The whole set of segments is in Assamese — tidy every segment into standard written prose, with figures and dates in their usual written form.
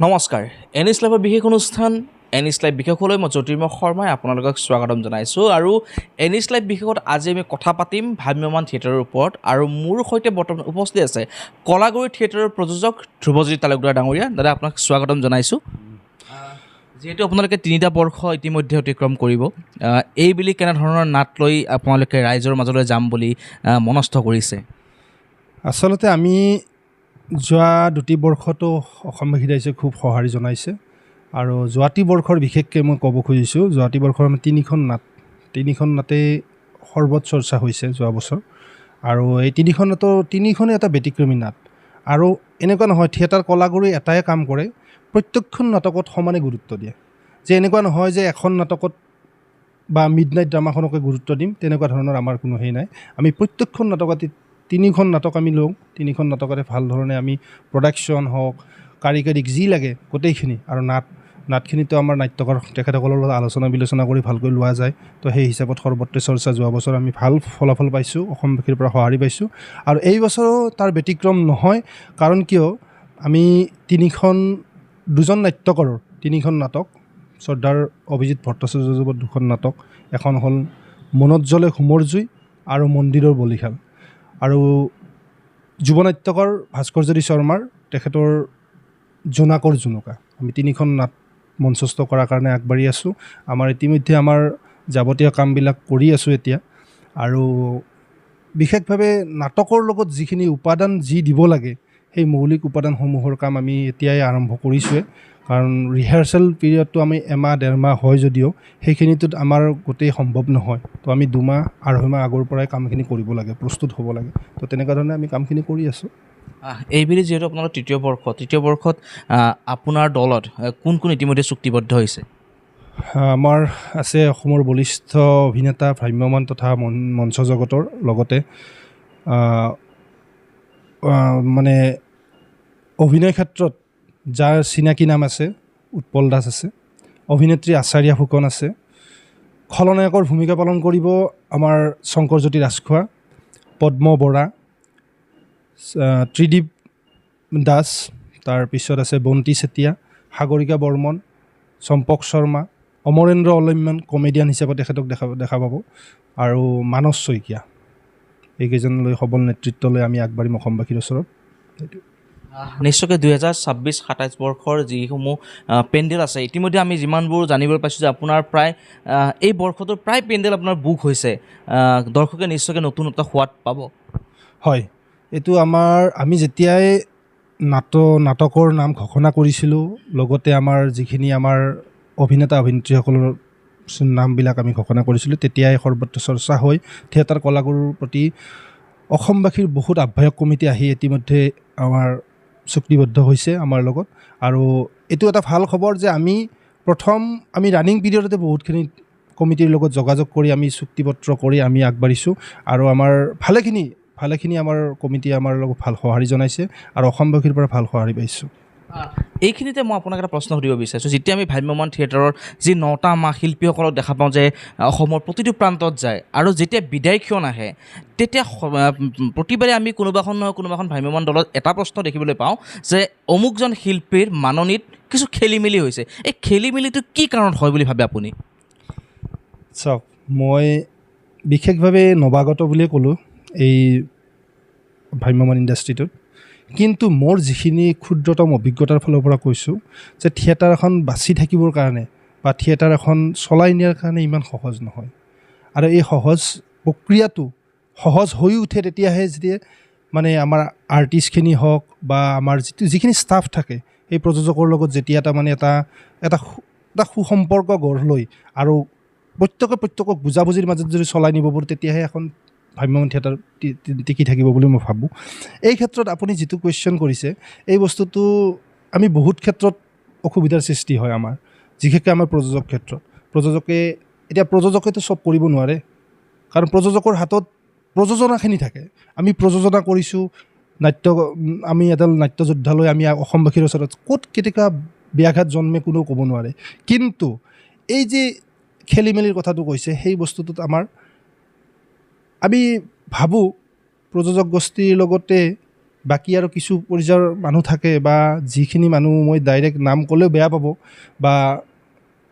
নমস্কাৰ এনিছ লাইভৰ বিশেষ অনুষ্ঠান এনিছ লাইভ বিশেষলৈ মই জ্যোতিৰ্ময় শৰ্মাই আপোনালোকক স্বাগতম জনাইছোঁ আৰু এনিছ লাইভ বিশেষত আজি আমি কথা পাতিম ভ্ৰাম্যমান থিয়েটাৰৰ ওপৰত আৰু মোৰ সৈতে বৰ্তমান উপস্থিত আছে কলাগুৰি থিয়েটাৰৰ প্ৰযোজক ধ্ৰুৱজ্যোতি তালুকদাৰ ডাঙৰীয়া। দাদা আপোনাক স্বাগতম জনাইছোঁ। যিহেতু আপোনালোকে ৩টা বৰ্ষ ইতিমধ্যে অতিক্ৰম কৰিব, এইবুলি কেনেধৰণৰ নাট লৈ আপোনালোকে ৰাইজৰ মাজলৈ যাম বুলি মনস্থ কৰিছে? আচলতে আমি যোৱা ২টি বৰ্ষতো অসমবাসী ৰাইজে খুব সঁহাৰি জনাইছে আৰু যোৱাটি বৰ্ষৰ বিশেষকৈ মই ক'ব খুজিছোঁ, যোৱাটি বৰ্ষৰ আমি তিনিখন নাটেই সৰ্বত চৰ্চা হৈছে যোৱা বছৰ। আৰু এই তিনিখনে এটা ব্যতিক্ৰমী নাট। আৰু এনেকুৱা নহয় থিয়েটাৰ কলাগুৰি এটাই কাম কৰে, প্ৰত্যেকখন নাটকত সমানে গুৰুত্ব দিয়ে। যে এনেকুৱা নহয় যে এখন নাটকত বা মিডনাইট ড্ৰামাখনকে গুৰুত্ব দিম, তেনেকুৱা ধৰণৰ আমাৰ কোনো হেৰি নাই। আমি প্ৰত্যেকখন নাটকতে 3খন নাটক আমি লওঁ, 3খন নাটকতে ভাল ধৰণে আমি প্ৰডাকশ্যন হওক কাৰিকৰীক যি লাগে গোটেইখিনি আৰু নাটখিনিতো আমাৰ নাট্যকাৰ তেখেতসকলৰ লগত আলোচনা বিলোচনা কৰি ভালকৈ লোৱা যায়। তো সেই হিচাপত সৰ্বত্ৰ চৰ্চা যোৱা বছৰ আমি ভাল ফলাফল পাইছোঁ, অসমবাসীৰ পৰা সঁহাৰি পাইছোঁ। আৰু এই বছৰো তাৰ ব্যতিক্ৰম নহয়। কাৰণ কিয় আমি দুজন নাট্যকাৰৰ 3খন নাটক, শ্ৰদ্ধাৰ অভিজিত ভট্টাচাৰ্যদেৱৰ 2খন নাটক, এখন হ'ল মনত জ্বলে হোমৰ জুই আৰু মন্দিৰৰ বলিহাল। আৰু যুৱ নাট্যকাৰ ভাস্কৰজ্যোতি শৰ্মাৰ তেখেতৰ জোনাকৰ জোনোকা, আমি 3খন নাট মঞ্চস্থ কৰাৰ কাৰণে আগবাঢ়ি আছোঁ। ইতিমধ্যে আমাৰ যাৱতীয় কামবিলাক কৰি আছোঁ এতিয়া। আৰু বিশেষভাৱে নাটকৰ লগত যিখিনি উপাদান দিব লাগে, সেই মৌলিক উপাদানসমূহৰ কাম আমি এতিয়াই আৰম্ভ কৰিছোঁৱে। কাৰণ ৰিহাৰ্চেল পিৰিয়ডটো আমি এমাহ 1.5 মাহ হয় যদিও সেইখিনিটোত আমাৰ গোটেই সম্ভৱ নহয়। তো আমি 2 মাহ 2.5 মাহ আগৰ পৰাই কামখিনি কৰিব লাগে, প্ৰস্তুত হ'ব লাগে। তো তেনেকুৱা ধৰণে আমি কামখিনি কৰি আছোঁ। এইবুলি যিহেতু আপোনালোকৰ তৃতীয় বৰ্ষত আপোনাৰ দলত কোন ইতিমধ্যে চুক্তিবদ্ধ হৈছে? আমাৰ আছে অসমৰ বলিষ্ঠ অভিনেতা, ভ্ৰাম্যমান তথা মঞ্চ জগতৰ লগতে মানে অভিনয় ক্ষেত্ৰত যাৰ চিনাকি নাম আছে, উৎপল দাস আছে, অভিনেত্ৰী আচাৰ্যা ফুকন আছে, খলনায়কৰ ভূমিকা পালন কৰিব আমাৰ শংকৰজ্যোতি ৰাজখোৱা, পদ্ম বৰা, ত্ৰিদীপ দাস, তাৰপিছত আছে বন্তি চেতিয়া, সাগৰিকা বৰ্মন, চম্পক শৰ্মা, অমৰেন্দ্ৰ অলম্যান কমেডিয়ান হিচাপে তেখেতক দেখা পাব, আৰু মানস শইকীয়া। এইকেইজনলৈ সবল নেতৃত্ব লৈ আমি আগবাঢ়িম অসমবাসীৰ ওচৰত। নিশ্চয়কৈ 2026-27 বৰ্ষৰ যিসমূহ পেণ্ডেল আছে, ইতিমধ্যে আমি যিমানবোৰ জানিবলৈ পাইছোঁ যে আপোনাৰ প্ৰায় এই বৰ্ষটোৰ প্ৰায় পেণ্ডেল আপোনাৰ বুক হৈছে। দৰ্শকে নিশ্চয়কৈ নতুন এটা সোৱাদ পাব। হয়, এইটো আমি যেতিয়াই নাটকৰ নাম ঘোষণা কৰিছিলোঁ, লগতে আমাৰ যিখিনি আমাৰ অভিনেতা অভিনেত্ৰীসকলৰ নামবিলাক আমি ঘোষণা কৰিছিলোঁ, তেতিয়াই সৰ্বত্ৰ চৰ্চা হৈ থিয়েটাৰ কলাগুৰুৰ প্ৰতি অসমবাসীৰ বহুত আহ্বায়ক কমিটি আহি ইতিমধ্যে আমাৰ চুক্তিবদ্ধ হৈছে আমাৰ লগত। আৰু এইটো এটা ভাল খবৰ যে আমি ৰানিং পিৰিয়ডতে বহুতখিনি কমিটিৰ লগত যোগাযোগ কৰি আমি চুক্তিপত্ৰ কৰি আমি আগবাঢ়িছোঁ। আৰু আমাৰ ভালেখিনি আমাৰ কমিটিয়ে আমাৰ লগত ভাল সঁহাৰি জনাইছে আৰু অসমবাসীৰ পৰা ভাল সঁহাৰি পাইছোঁ। এইখিনিতে মই আপোনাক এটা প্ৰশ্ন সুধিব বিচাৰিছোঁ। যেতিয়া আমি ভ্ৰাম্যমান থিয়েটাৰৰ যি 9টা মাহ শিল্পীসকলক দেখা পাওঁ যে অসমৰ প্ৰতিটো প্ৰান্তত যায়, আৰু যেতিয়া বিদায়ক্ষণ আহে, তেতিয়া প্ৰতিবাৰে আমি কোনোবাখন ভ্ৰাম্যমান দলত এটা প্ৰশ্ন দেখিবলৈ পাওঁ যে অমুকজন শিল্পীৰ মাননিত কিছু খেলি মেলি হৈছে। এই খেলি মেলিটো কি কাৰণত হয় বুলি ভাবে আপুনি? চাওক, মই বিশেষভাৱে নৱাগত বুলিয়ে ক'লোঁ এই ভ্ৰাম্যমান ইণ্ডাষ্ট্ৰিটোত। কিন্তু মোৰ যিখিনি ক্ষুদ্ৰতম অভিজ্ঞতাৰ ফালৰ পৰা কৈছোঁ যে থিয়েটাৰ এখন বাচি থাকিবৰ কাৰণে বা থিয়েটাৰ এখন চলাই নিয়াৰ কাৰণে ইমান সহজ নহয়। আৰু এই প্ৰক্ৰিয়াটো সহজ হৈ উঠে তেতিয়াহে যেতিয়া মানে আমাৰ আৰ্টিষ্টখিনি হওক বা আমাৰ যিখিনি ষ্টাফ থাকে, সেই প্ৰযোজকৰ লগত যেতিয়া এটা সুসম্পৰ্ক গঢ় লৈ আৰু প্ৰত্যেকক বুজাবুজিৰ মাজত যদি চলাই নিব পাৰোঁ, তেতিয়াহে এখন ভ্ৰাম্যমান থিয়েটাৰ টিকি থাকিব বুলি মই ভাবোঁ। এই ক্ষেত্ৰত আপুনি যিটো কুৱেশ্যন কৰিছে, এই বস্তুটো আমি বহুত ক্ষেত্ৰত অসুবিধাৰ সৃষ্টি হয় আমাৰ, বিশেষকৈ আমাৰ প্ৰযোজক ক্ষেত্ৰত। প্ৰযোজকেতো চব কৰিব নোৱাৰে, কাৰণ প্ৰযোজকৰ হাতত প্ৰযোজনাখিনি থাকে। আমি প্ৰযোজনা কৰিছোঁ, আমি এডাল নাট্যযোদ্ধালৈ আমি অসমবাসীৰ ওচৰত ক'ত কেতিয়াবা ব্যাঘাত জন্মে কোনেও ক'ব নোৱাৰে। কিন্তু এই যে খেলি মেলিৰ কথাটো কৈছে, সেই বস্তুটোত আমি ভাবোঁ প্ৰযোজক গোষ্ঠীৰ লগতে বাকী আৰু কিছু পৰ্যায়ৰ মানুহ থাকে বা যিখিনি মানুহ মই ডাইৰেক্ট নাম ক'লেও বেয়া পাব বা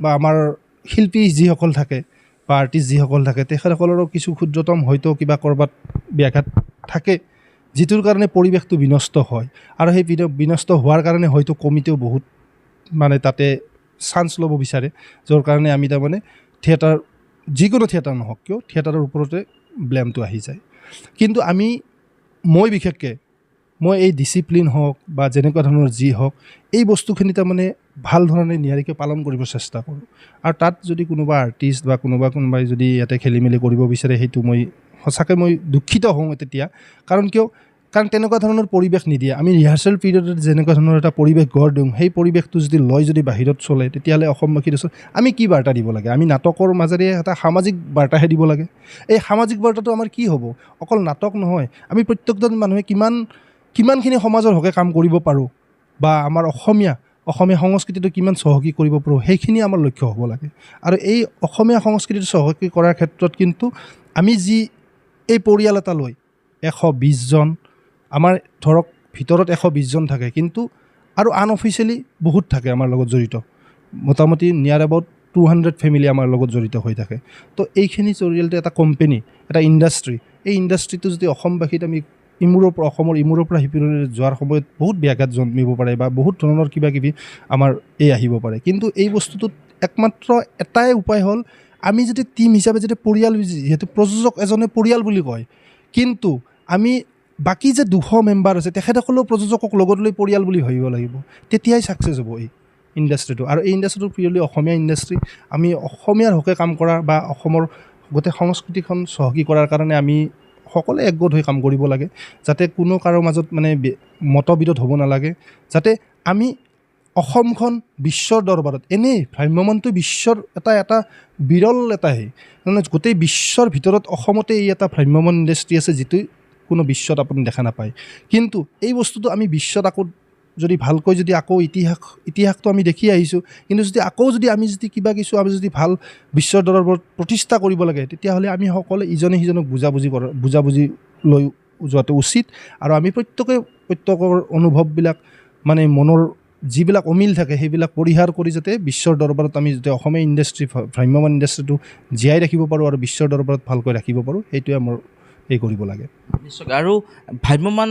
বা আমাৰ শিল্পী যিসকল থাকে বা আৰ্টিষ্ট যিসকল থাকে তেখেতসকলৰো কিছু ক্ষুদ্ৰতম হয়তো কিবা ক'ৰবাত ব্যাঘাত থাকে, যিটোৰ কাৰণে পৰিৱেশটো বিনষ্ট হয়। আৰু সেই বিনষ্ট হোৱাৰ কাৰণে হয়তো কমিটিও বহুত মানে তাতে চান্স ল'ব বিচাৰে, য'ৰ কাৰণে আমি তাৰমানে থিয়েটাৰ, যিকোনো থিয়েটাৰ নহওক কিয় থিয়েটাৰৰ ওপৰতে ব্লেমটো আহি যায়। কিন্তু মই বিশেষকৈ এই ডিচিপ্লিন হওক বা যেনেকুৱা ধৰণৰ যি হওক এই বস্তুখিনি তাৰমানে ভাল ধৰণে নিয়াৰিকৈ পালন কৰিব চেষ্টা কৰোঁ। আৰু তাত যদি কোনোবা আৰ্টিষ্ট বা কোনোবাই যদি ইয়াতে খেলি মেলি কৰিব বিচাৰে, সেইটো সঁচাকৈ মই দুখিত হওঁ তেতিয়া। কাৰণ তেনেকুৱা ধৰণৰ পৰিৱেশ নিদিয়ে। আমি ৰিহাৰ্চেল পিৰিয়ডত যেনেকুৱা ধৰণৰ এটা পৰিৱেশ গঢ় দিওঁ, সেই পৰিৱেশটো যদি বাহিৰত চলে, তেতিয়াহ'লে অসমবাসীৰ ওচৰত আমি কি বাৰ্তা দিব লাগে? আমি নাটকৰ মাজেৰে এটা সামাজিক বাৰ্তাহে দিব লাগে। এই সামাজিক বাৰ্তাটো আমাৰ কি হ'ব? অকল নাটক নহয়, আমি প্ৰত্যেকজন মানুহে কিমানখিনি সমাজৰ হকে কাম কৰিব পাৰোঁ বা আমাৰ অসমীয়া সংস্কৃতিটো কিমান চহকী কৰিব পাৰোঁ, সেইখিনি আমাৰ লক্ষ্য হ'ব লাগে। আৰু এই অসমীয়া সংস্কৃতিটো চহকী কৰাৰ ক্ষেত্ৰত কিন্তু আমি যি এই পৰিয়াল এটা লৈ 120 জন, আমাৰ ধৰক ভিতৰত 120 জন থাকে, কিন্তু আৰু আনঅফিচিয়েলি বহুত থাকে আমাৰ লগত জড়িত, মোটামুটি নিয়াৰ এবাউট 200 ফেমিলি আমাৰ লগত জড়িত হৈ থাকে। তো এইখিনি জৰিয়তে এটা কোম্পেনী, এটা ইণ্ডাষ্ট্ৰী, এই ইণ্ডাষ্ট্ৰীটো যদি অসমবাসীত আমি অসমৰ ইমূৰৰ পৰা সিমূৰলৈ যোৱাৰ সময়ত বহুত ব্যাঘাত জন্মিব পাৰে বা বহুত ধৰণৰ কিবা কিবি আমাৰ আহিব পাৰে। কিন্তু এই বস্তুটোত একমাত্ৰ এটাই উপায় হ'ল, আমি যদি টিম হিচাপে যদি পৰিয়াল, যিহেতু প্ৰযোজক এজনে পৰিয়াল বুলি কয়, কিন্তু আমি বাকী যে 200 মেম্বাৰ আছে তেখেতসকলেও প্ৰযোজকক লগত লৈ পৰিয়াল বুলি ভাবিব লাগিব, তেতিয়াই ছাকচেছ হ'ব এই ইণ্ডাষ্ট্ৰীটো। আৰু এই ইণ্ডাষ্ট্ৰীটো পিয়ৰলি অসমীয়া ইণ্ডাষ্ট্ৰী। আমি অসমীয়াৰ হকে কাম কৰা বা অসমৰ গোটেই সংস্কৃতিখন চহকী কৰাৰ কাৰণে আমি সকলোৱে একগোট হৈ কাম কৰিব লাগে, যাতে কোনো কাৰো মাজত মানে মতবিৰোধ হ'ব নালাগে, যাতে আমি অসমখন বিশ্বৰ দৰবাৰত, এনেই ভ্ৰাম্যমাণটো বিশ্বৰ এটা বিৰল মানে গোটেই বিশ্বৰ ভিতৰত অসমতে এই এটা ভ্ৰাম্যমাণ ইণ্ডাষ্ট্ৰী আছে, যিটো কোনো বিশ্বত আপুনি দেখা নাপায়। কিন্তু এই বস্তুটো আমি বিশ্বত আকৌ যদি ভালকৈ যদি আকৌ ইতিহাসটো আমি দেখি আহিছোঁ, কিন্তু যদি আমি যদি ভাল বিশ্বৰ দৰবাৰত প্ৰতিষ্ঠা কৰিব লাগে, তেতিয়াহ'লে আমি সকলোৱে ইজনে সিজনক বুজাবুজি লৈ যোৱাটো উচিত। আৰু আমি প্ৰত্যেকৰ অনুভৱবিলাক, মানে মনৰ যিবিলাক অমিল থাকে সেইবিলাক পৰিহাৰ কৰি যাতে বিশ্বৰ দৰবাৰত আমি যাতে অসমীয়া ইণ্ডাষ্ট্ৰী, ভ্ৰাম্যমাণ ইণ্ডাষ্ট্ৰীটো জীয়াই ৰাখিব পাৰোঁ আৰু বিশ্বৰ দৰবাৰত ভালকৈ ৰাখিব পাৰোঁ, সেইটোৱে মোৰ কৰিব লাগে। নিশ্চয়। আৰু ভ্ৰাম্যমাণ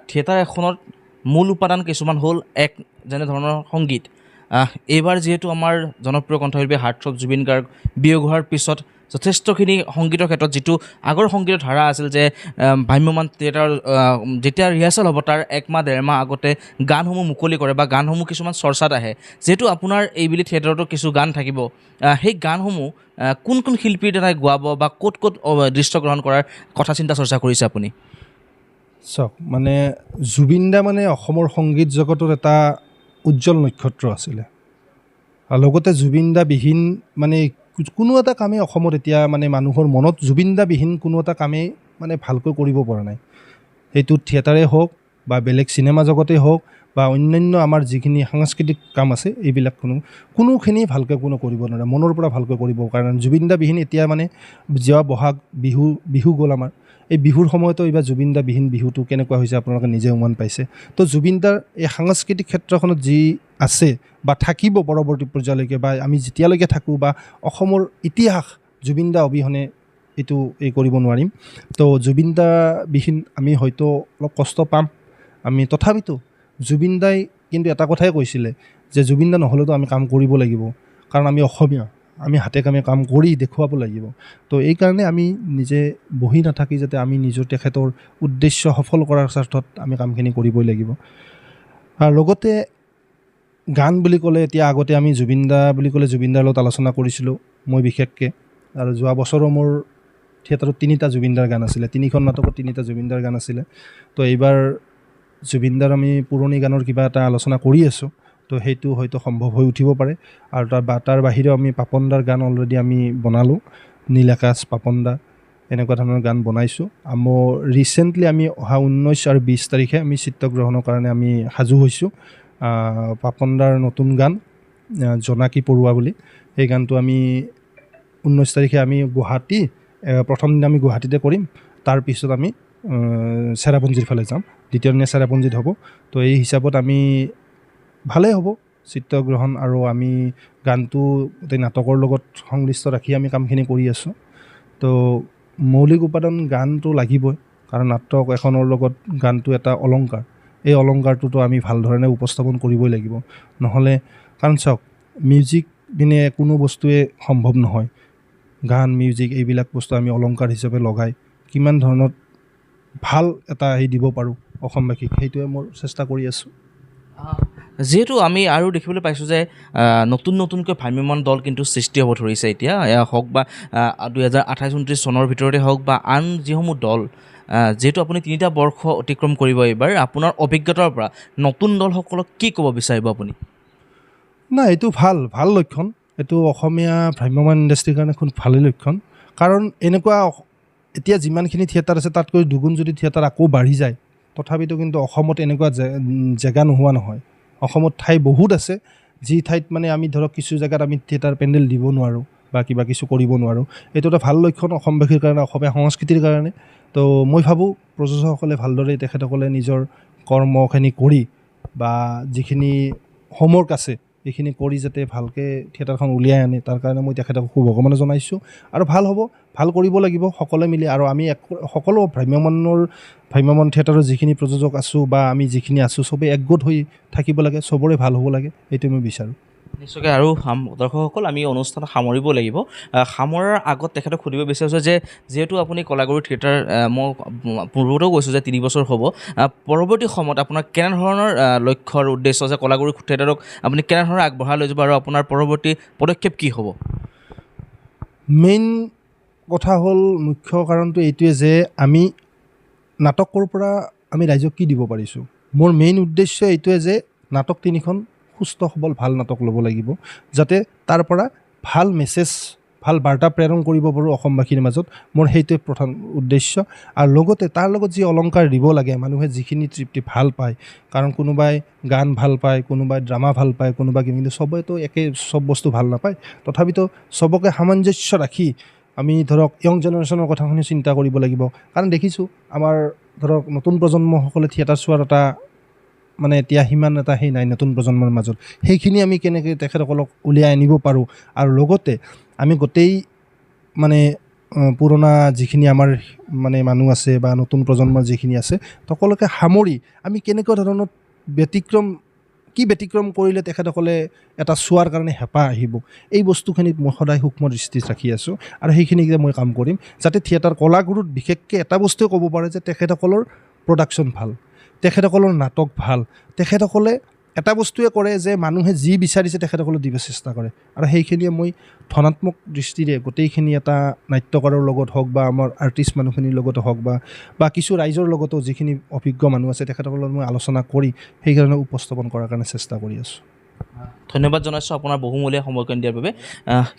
থিয়েটাৰ এখনত মূল উপাদান কিছুমান হ'ল, যেনে ধৰণৰ সংগীত। এইবাৰ যিহেতু আমাৰ জনপ্ৰিয় কণ্ঠশিল্পী হাৰ্টথ্ৰব জুবিন গাৰ্গ বিয়োগ হোৱাৰ পিছত যথেষ্টখিনি সংগীতৰ ক্ষেত্ৰত, যিটো আগৰ সংগীতৰ ধাৰা আছিল যে ভ্ৰাম্যমাণ থিয়েটাৰ যেতিয়া ৰিহাৰ্চেল হ'ব তাৰ 1 মাহ 1.5 মাহ আগতে গানসমূহ মুকলি কৰে বা গানসমূহ কিছুমান চৰ্চাত আহে। যিহেতু আপোনাৰ এইবেলি থিয়েটাৰতো কিছু গান থাকিব, সেই গানসমূহ কোন শিল্পীৰ দ্বাৰাই গোৱাব বা ক'ত দৃশ্যগ্ৰহণ কৰাৰ কথা চিন্তা চৰ্চা কৰিছে আপুনি? চাওক, মানে জুবিন দা মানে অসমৰ সংগীত জগতৰ এটা উজ্জ্বল নক্ষত্ৰ আছিলে। আৰু লগতে জুবিন দা বিহীন মানে কোনো এটা কামেই অসমত এতিয়া মানে মানুহৰ মনত জুবিন দা বিহীন কোনো এটা কামেই মানে ভালকৈ কৰিব পৰা নাই। সেইটো থিয়েটাৰেই হওক বা বেলেগ চিনেমা জগতেই হওক বা অন্যান্য আমাৰ যিখিনি সাংস্কৃতিক কাম আছে, এইবিলাক কোনোখিনি ভালকৈ কৰিব নোৱাৰে, মনৰ পৰা ভালকৈ কৰিব। কাৰণ জুবিন দা বিহীন এতিয়া মানে যোৱা বহাগ বিহু গ'ল আমাৰ, এই বিহুৰ সময়তো এইবাৰ জুবিন দা বিহীন বিহুটো কেনেকুৱা হৈছে আপোনালোকে নিজে অনুমান পাইছে। তো জুবিন দাৰ এই সাংস্কৃতিক ক্ষেত্ৰখনত যি আছে বা থাকিব পৰৱৰ্তী পৰ্যায়লৈকে, বা আমি যেতিয়ালৈকে থাকোঁ, বা অসমৰ ইতিহাস জুবিন দা অবিহনে এইটো কৰিব নোৱাৰিম। তো জুবিন দা বিহীন আমি হয়তো অলপ কষ্ট পাম আমি, তথাপিতো জুবিন দাই কিন্তু এটা কথাই কৈছিলে যে জুবিন দা নহ'লেতো আমি কাম কৰিব লাগিব, কাৰণ আমি অসমীয়া, আমি হাতে কামে কাম কৰি দেখুৱাব লাগিব। তো এইকাৰণে আমি নিজে বহি নাথাকি যাতে আমি তেখেতৰ উদ্দেশ্য সফল কৰাৰ স্বাৰ্থত আমি কামখিনি কৰিবই লাগিব। আৰু লগতে গান বুলি ক'লে, এতিয়া আগতে আমি জুবিন দা বুলি ক'লে জুবিন দাৰ লগত আলোচনা কৰিছিলোঁ মই বিশেষকৈ। আৰু যোৱা বছৰো মোৰ থিয়েটাৰত 3টা জুবিন দাৰ গান আছিলে, 3খন নাটকত 3টা জুবিন দাৰ গান আছিলে। তো এইবাৰ জুবিন দাৰ আমি পুৰণি গানৰ কিবা এটা আলোচনা কৰি আছোঁ, তো সেইটো হয়তো সম্ভৱ হৈ উঠিব পাৰে। আৰু তাৰ বাহিৰেও আমি পাপন দাৰ গান অলৰেডি আমি বনালোঁ, নীল আকাশ, পাপন দা, এনেকুৱা ধৰণৰ গান বনাইছোঁ। ৰিচেণ্টলি আমি অহা 19 আৰু 20 তাৰিখে আমি চিত্ৰগ্ৰহণৰ কাৰণে আমি সাজু হৈছোঁ। পাপন দাৰ নতুন গান জোনাকী পৰুৱা বুলি, সেই গানটো আমি 19 তাৰিখে আমি প্ৰথম দিনা আমি গুৱাহাটীতে কৰিম, তাৰপিছত আমি চেৰাপুঞ্জীৰ ফালে যাম। দ্বিতীয় দিনা চেৰাপুঞ্জীত হ'ব। তো এই হিচাপত আমি ভালেই হ'ব চিত্ৰগ্ৰহণ, আৰু আমি গানটো গোটেই নাটকৰ লগত সংশ্লিষ্ট ৰাখি আমি কামখিনি কৰি আছোঁ। তো মৌলিক উপাদান গানটো লাগিবই, কাৰণ নাটক এখনৰ লগত গানটো এটা অলংকাৰ। এই অলংকাৰটোতো আমি ভাল ধৰণে উপস্থাপন কৰিবই লাগিব, নহ'লে কাৰণ চাওক মিউজিক বিনে কোনো বস্তুৱে সম্ভৱ নহয়। গান মিউজিক এইবিলাক বস্তু আমি অলংকাৰ হিচাপে লগাই কিমান ধৰণৰ ভাল এটা দিব পাৰোঁ অসমবাসীক, সেইটোৱে মোৰ চেষ্টা কৰি আছোঁ। যিহেতু আমি আৰু দেখিবলৈ পাইছোঁ যে নতুনকৈ ভ্ৰাম্যমাণ দল কিন্তু সৃষ্টি হ'ব ধৰিছে এতিয়া, হওক বা 2028-29 চনৰ ভিতৰতে হওক বা আন যিসমূহ দল, যিহেতু আপুনি 3টা বৰ্ষ অতিক্ৰম কৰিব এইবাৰ, আপোনাৰ অভিজ্ঞতাৰ পৰা নতুন দলসকলক কি ক'ব বিচাৰিব আপুনি? নাই, এইটো ভাল লক্ষণ। এইটো অসমীয়া ভ্ৰাম্যমাণ ইণ্ডাষ্ট্ৰীৰ কাৰণে খুব ভালেই লক্ষণ, কাৰণ এনেকুৱা এতিয়া যিমানখিনি থিয়েটাৰ আছে তাতকৈ দুগুণ যদি থিয়েটাৰ আকৌ বাঢ়ি যায়, তথাপিতো কিন্তু অসমত এনেকুৱা জেগা নোহোৱা নহয়। অসমত ঠাই বহুত আছে, যি ঠাইত মানে আমি ধৰক কিছু জেগাত আমি থিয়েটাৰ পেণ্ডেল দিব নোৱাৰোঁ বা কিবা কিছু কৰিব নোৱাৰোঁ। এইটো এটা ভাল লক্ষণ অসমবাসীৰ কাৰণে, অসমীয়া সংস্কৃতিৰ কাৰণে। তো মই ভাবোঁ প্ৰযোজকসকলে ভালদৰে তেখেতসকলে নিজৰ কৰ্মখিনি কৰি বা যিখিনি হোমৱৰ্ক আছে এইখিনি কৰি যাতে ভালকৈ থিয়েটাৰখন উলিয়াই আনে, তাৰ কাৰণে মই তেখেতক শুভকামনা জনাইছোঁ। আৰু ভাল হ'ব, ভাল কৰিব লাগিব সকলোৱে মিলি। আৰু আমি সকলো ভ্ৰাম্যমাণ থিয়েটাৰৰ যিখিনি প্ৰযোজক আছোঁ বা আমি যিখিনি আছোঁ চবেই একগোট হৈ থাকিব লাগে, চবৰে ভাল হ'ব লাগে, এইটো মই বিচাৰোঁ। নিশ্চয়কৈ। আৰু দৰ্শকসকল, আমি অনুষ্ঠান সামৰিব লাগিব। সামৰাৰ আগত তেখেতক সুধিব বিচাৰিছোঁ যে যিহেতু আপুনি কলাগুৰু থিয়েটাৰ, মই পূৰ্বতেও কৈছোঁ যে 3 বছৰ হ'ব, পৰৱৰ্তী সময়ত আপোনাৰ কেনেধৰণৰ লক্ষ্য আৰু উদ্দেশ্য যে কলাগুৰু থিয়েটাৰক আপুনি কেনেধৰণে আগবঢ়াই লৈ যাব, আৰু আপোনাৰ পৰৱৰ্তী পদক্ষেপ কি হ'ব? মেইন কথা হ'ল, মুখ্য কাৰণটো এইটোৱে যে আমি নাটকৰ পৰা আমি ৰাইজক কি দিব পাৰিছোঁ। মোৰ মেইন উদ্দেশ্য এইটোৱে যে নাটক 3খন সুস্থ সবল ভাল নাটক ল'ব লাগিব, যাতে তাৰ পৰা ভাল মেছেজ, ভাল বাৰ্তা প্ৰেৰণ কৰিব পাৰোঁ অসমবাসীৰ মাজত। মোৰ সেইটোৱে প্ৰধান উদ্দেশ্য। আৰু লগতে তাৰ লগত যি অলংকাৰ দিব লাগে, মানুহে যিখিনি তৃপ্তি ভাল পায়, কাৰণ কোনোবাই গান ভাল পায়, কোনোবাই ড্ৰামা ভাল পায়, কোনোবাই কিন্তু চবেইতো চব বস্তু ভাল নাপায়। তথাপিতো চবকে সামঞ্জস্য ৰাখি আমি ধৰক য়ং জেনেৰেশ্যনৰ কথাখিনি চিন্তা কৰিব লাগিব। কাৰণ দেখিছোঁ আমাৰ ধৰক নতুন প্ৰজন্মসকলে থিয়েটাৰ চোৱাৰ এটা মানে এতিয়া সিমান এটা নাই নতুন প্ৰজন্মৰ মাজত। সেইখিনি আমি কেনেকৈ তেখেতসকলক উলিয়াই আনিব পাৰোঁ, আৰু লগতে আমি গোটেই মানে পুৰণা যিখিনি আমাৰ মানে মানুহ আছে বা নতুন প্ৰজন্মৰ যিখিনি আছে সকলোকে সামৰি আমি কেনেকুৱা ধৰণৰ ব্যতিক্ৰম কৰিলে তেখেতসকলে এটা চোৱাৰ কাৰণে হেঁপাহ আহিব, এই বস্তুখিনিত মই সদায় সূক্ষ্ম দৃষ্টিত ৰাখি আছোঁ। আৰু সেইখিনিকে মই কাম কৰিম, যাতে থিয়েটাৰ কলাগুৰুত বিশেষকৈ এটা বস্তুৱে ক'ব পাৰে যে তেখেতসকলৰ প্ৰডাকশ্যন ভাল, তেখেতসকলৰ নাটক ভাল, তেখেতসকলে এটা বস্তুৱে কৰে যে মানুহে যি বিচাৰিছে তেখেতসকলে দিব চেষ্টা কৰে। আৰু সেইখিনিয়ে মই ধনাত্মক দৃষ্টিৰে গোটেইখিনি এটা নাট্যকাৰৰ লগত হওক বা আমাৰ আৰ্টিষ্ট মানুহখিনিৰ লগতো হওক বা কিছু ৰাইজৰ লগতো যিখিনি অভিজ্ঞ মানুহ আছে তেখেতসকলৰ মই আলোচনা কৰি সেইকাৰণে উপস্থাপন কৰাৰ কাৰণে চেষ্টা কৰি আছোঁ। ধন্যবাদ জনাইছোঁ আপোনাৰ বহুমূলীয়া সময়কণ দিয়াৰ বাবে।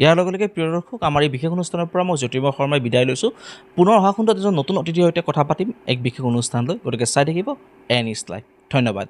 ইয়াৰ লগে লগে প্ৰিয় দৰ্শক, আমাৰ এই বিশেষ অনুষ্ঠানৰ পৰা মই জ্যোতিৰ্ময় শৰ্মাই বিদায় লৈছোঁ। পুনৰ অহা খণ্ডত এজন নতুন অতিথিৰ সৈতে কথা পাতিম এক বিশেষ অনুষ্ঠান লৈ। গতিকে চাই থাকিব এন ইজ লাইভ। ধন্যবাদ।